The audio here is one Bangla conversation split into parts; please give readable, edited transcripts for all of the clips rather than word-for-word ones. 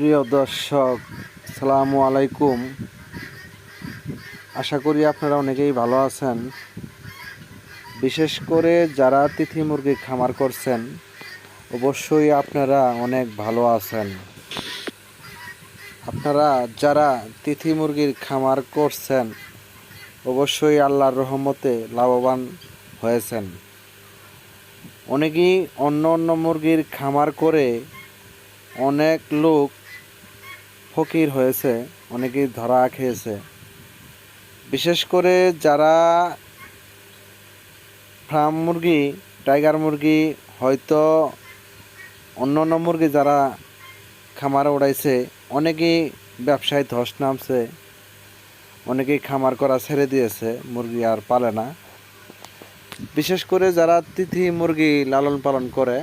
প্রিয় দর্শক, আসসালামু আলাইকুম। আশা করি আপনারা অনেকেই ভালো আছেন। বিশেষ করে যারা তিথি মুরগির খামার করছেন, অবশ্যই আপনারা অনেক ভালো আছেন। আপনারা যারা তিথি মুরগির খামার করছেন, অবশ্যই আল্লাহর রহমতে লাভবান হয়েছেন। অনেকেই অন্য অন্য মুরগির খামার করে অনেক লোক ফকির হয়েছে, অনেকেই ধরা খেয়েছে। বিশেষ করে যারা ফার্ম মুরগি, টাইগার মুরগি, হয়তো অন্য অন্য মুরগি যারা খামারে উড়াইছে, অনেকেই ব্যবসায় ধস নামছে, অনেকেই খামার করা ছেড়ে দিয়েছে, মুরগি আর পালে না। বিশেষ করে যারা তিথি মুরগি লালন পালন করে,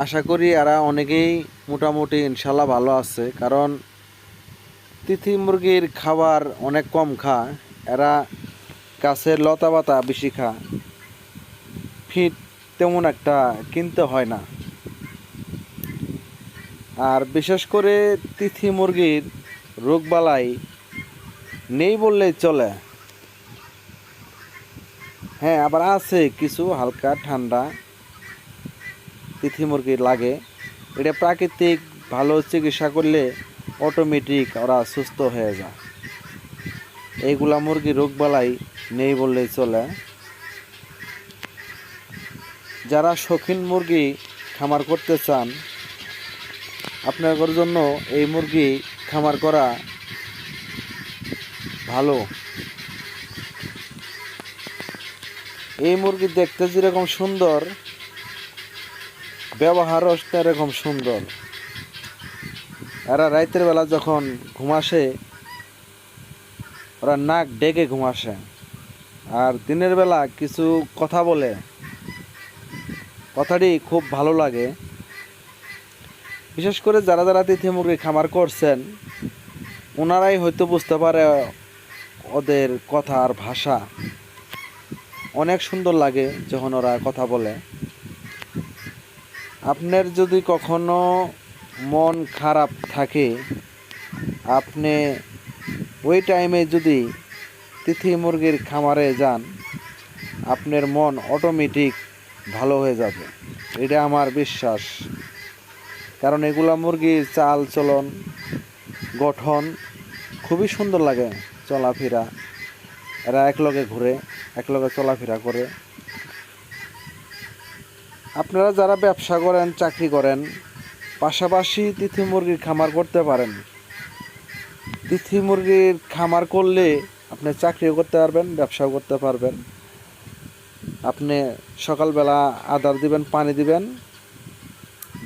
আশা করি এরা অনেকেই মোটামুটি ইনশাল্লাহ ভালো আছে। কারণ তিথি মুরগির খাবার অনেক কম খায়, এরা গাছের লতা পাতা বেশি খায়, ফিড তেমন একটা কিনতে হয় না। আর বিশেষ করে তিথি মুরগির রোগবালাই নেই বললেই চলে। হ্যাঁ, আবার আছে কিছু হালকা ঠান্ডা তিথি মুরগির লাগে, এটা প্রাকৃতিক ভালো চিকিৎসা করলে অটোমেটিক ওরা সুস্থ হয়ে যায়। এইগুলা মুরগির রোগবালাই নেই বললেই চলে। যারা শৌখিন মুরগি খামার করতে চান, আপনাদের জন্য এই মুরগি খামার করা ভালো। এই মুরগি দেখতে যেরকম সুন্দর, ব্যবহারও সেরকম সুন্দর। এরা রাতের বেলা যখন ঘুমাসে, ওরা নাক ডেকে ঘুমাসে, আর দিনের বেলা কিছু কথা বলে, কথাটি খুব ভালো লাগে। বিশেষ করে যারা যারা তিথি মুরগি খামার করছেন, ওনারাই হয়তো বুঝতে পারে ওদের কথার ভাষা অনেক সুন্দর লাগে যখন ওরা কথা বলে। আপনার যদি কখনো মন খারাপ থাকে, আপনি ওই টাইমে যদি তিথি মুরগির খামারে যান, আপনার মন অটোমেটিক ভালো হয়ে যাবে, এটা আমার বিশ্বাস। কারণ এগুলা মুরগির চাল চলন গঠন খুবই সুন্দর লাগে, চলাফেরা, এরা একলগে ঘুরে, একলগে চলাফেরা করে। আপনারা যারা ব্যবসা করেন, চাকরি করেন, পাশাপাশি তিথি মুরগির খামার করতে পারেন। তিথি মুরগির খামার করলে আপনি চাকরিও করতে পারবেন, ব্যবসাও করতে পারবেন। আপনি সকালবেলা আদার দিবেন, পানি দিবেন,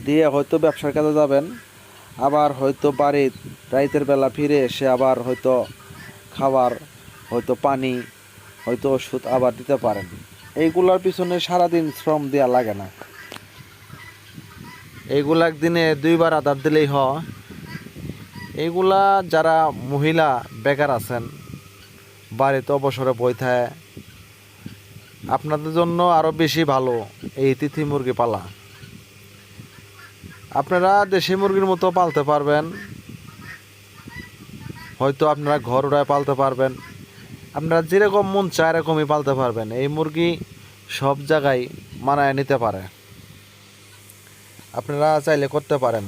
দিয়ে হয়তো ব্যবসার কাজে যাবেন, আবার হয়তো বাড়ির রাতের বেলা ফিরে এসে আবার হয়তো খাবার, হয়তো পানি, হয়তো ওষুধ আবার দিতে পারেন। এইগুলার পিছনে সারাদিন শ্রম দেওয়া লাগে না। এইগুলা দিনে 2 বার আদার দিলেই হয়। এইগুলা যারা মহিলা বেকার আছেন, বাড়িতে অবসরে বই থাকে, আপনাদের জন্য আরও বেশি ভালো এই তিথি মুরগি পালা। আপনারা দেশি মুরগির মতো পালতে পারবেন, হয়তো আপনারা ঘর উড়ায় পালতে পারবেন, আপনারা যেরকম মন চায় এরকমই পালতে পারবেন। এই মুরগি সব জায়গায় মানায় নিতে পারে, আপনারা চাইলে করতে পারেন।